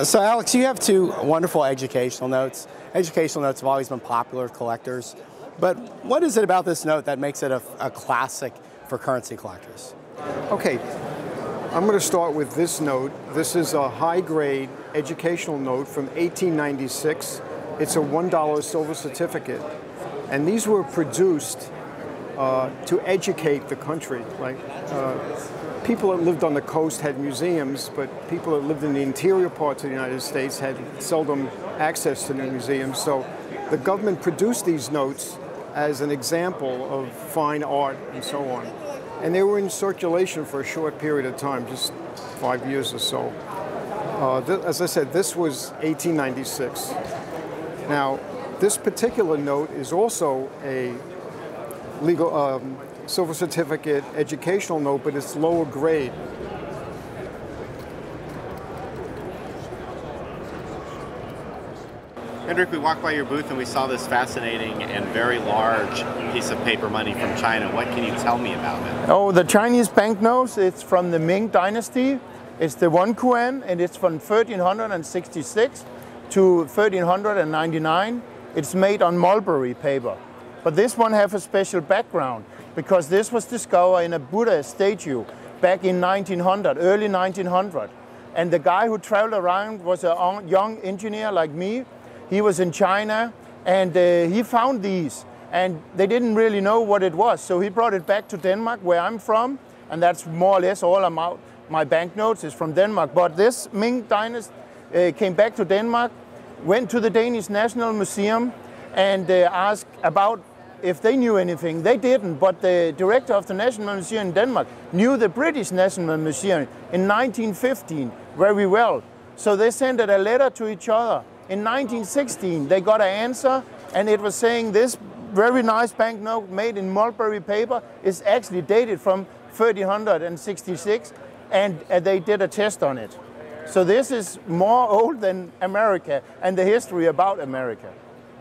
So Alex, you have two wonderful educational notes. Educational notes have always been popular with collectors, but what is it about this note that makes it a classic for currency collectors? Okay, I'm going to start with this note. This is a high-grade educational note from 1896. It's a $1 silver certificate, and these were produced to educate the country. Like people that lived on the coast had museums, but people that lived in the interior parts of the United States had seldom access to the museums. So the government produced these notes as an example of fine art and so on. And they were in circulation for a short period of time, just 5 years or so. As I said, this was 1896. Now, this particular note is also a legal silver certificate educational note, but it's lower grade. Henrik, we walked by your booth and we saw this fascinating and very large piece of paper money from China. What can you tell me about it? Oh, the Chinese banknotes, it's from the Ming Dynasty. It's the 1 yuan, and it's from 1366 to 1399. It's made on mulberry paper. But this one has a special background because this was discovered in a Buddha statue back in 1900, early 1900. And the guy who traveled around was a young engineer like me. He was in China and he found these, and they didn't really know what it was. So he brought it back to Denmark, where I'm from, and that's more or less all about my banknotes is from Denmark. But this Ming Dynasty came back to Denmark, went to the Danish National Museum and asked about if they knew anything. They didn't, but the director of the National Museum in Denmark knew the British National Museum in 1915 very well. So they sent a letter to each other. In 1916, they got an answer, and it was saying this very nice banknote made in mulberry paper is actually dated from 1366, and they did a test on it. So this is more old than America and the history about America.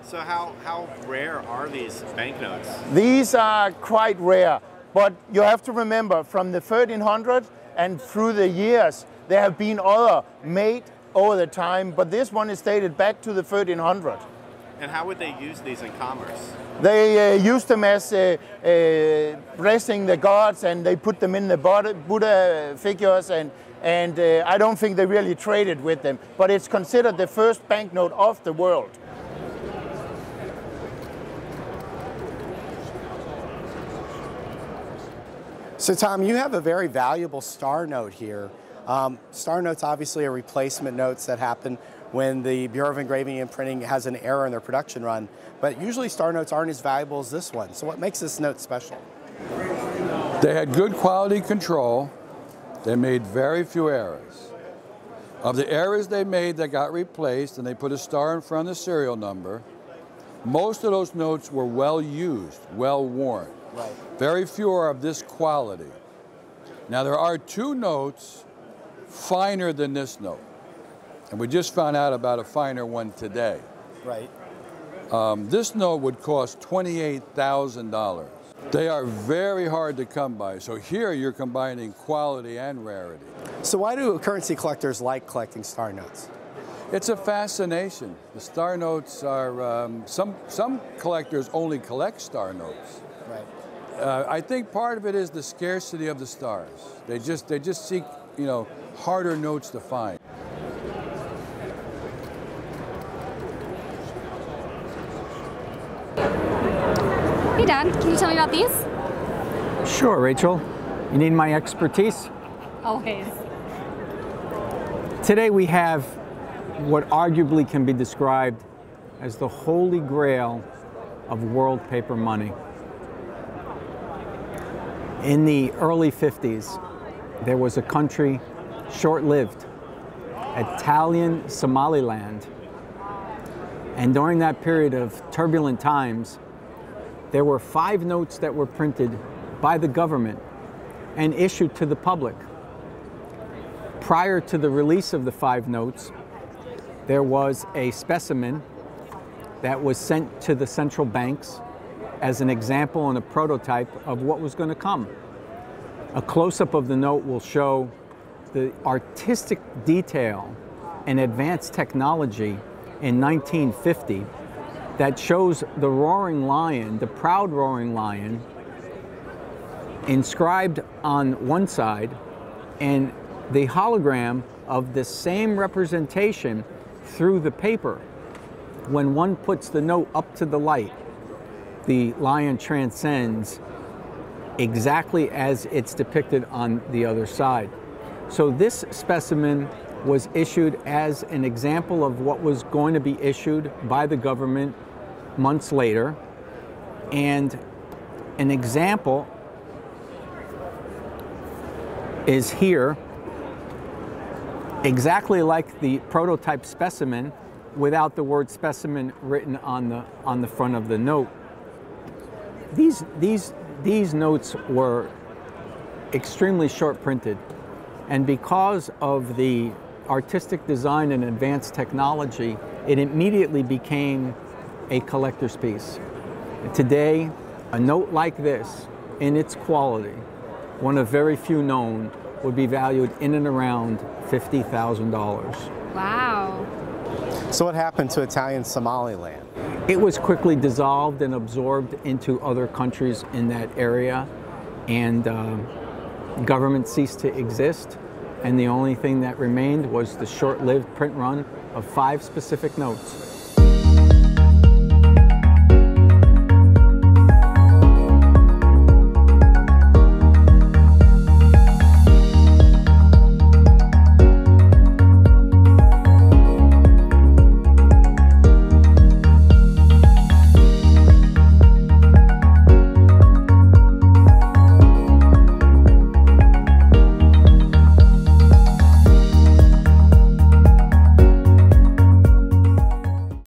So how rare are these banknotes? These are quite rare, but you have to remember from the 1300s and through the years, there have been other made over the time, but this one is dated back to the 1300s. And how would they use these in commerce? They used them as blessing the gods, and they put them in the Buddha figures, and I don't think they really traded with them, but it's considered the first banknote of the world. So Tom, you have a very valuable star note here. Star notes obviously are replacement notes that happen when the Bureau of Engraving and Printing has an error in their production run, but usually star notes aren't as valuable as this one. So what makes this note special? They had good quality control. They made very few errors. Of the errors they made that got replaced, and they put a star in front of the serial number, most of those notes were well used, well worn. Right. Very few are of this quality. Now there are two notes finer than this note, and we just found out about a finer one today. Right. This note would cost $28,000. They are very hard to come by, so here you're combining quality and rarity. So why do currency collectors like collecting star notes? It's a fascination. The star notes are, some collectors only collect star notes. Right. I think part of it is the scarcity of the stars. They just seek, you know, harder notes to find. Hey Dad, can you tell me about these? Sure, Rachel. You need my expertise? Always. Today we have what arguably can be described as the holy grail of world paper money. In the early 50s, there was a country, short-lived, Italian Somaliland. And during that period of turbulent times, there were 5 notes that were printed by the government and issued to the public. Prior to the release of the 5 notes, there was a specimen that was sent to the central banks as an example and a prototype of what was going to come. A close-up of the note will show the artistic detail an advanced technology in 1950 that shows the roaring lion, the proud roaring lion, inscribed on one side, and the hologram of the same representation through the paper. When one puts the note up to the light, the lion transcends exactly as it's depicted on the other side. So this specimen was issued as an example of what was going to be issued by the government months later, and an example is here, exactly like the prototype specimen, without the word specimen written on the front of the note. These notes were extremely short printed, and because of the artistic design and advanced technology, it immediately became a collector's piece. Today, a note like this, in its quality, one of very few known, would be valued in and around $50,000. Wow. So what happened to Italian Somaliland? It was quickly dissolved and absorbed into other countries in that area, and government ceased to exist, and the only thing that remained was the short-lived print run of 5 specific notes.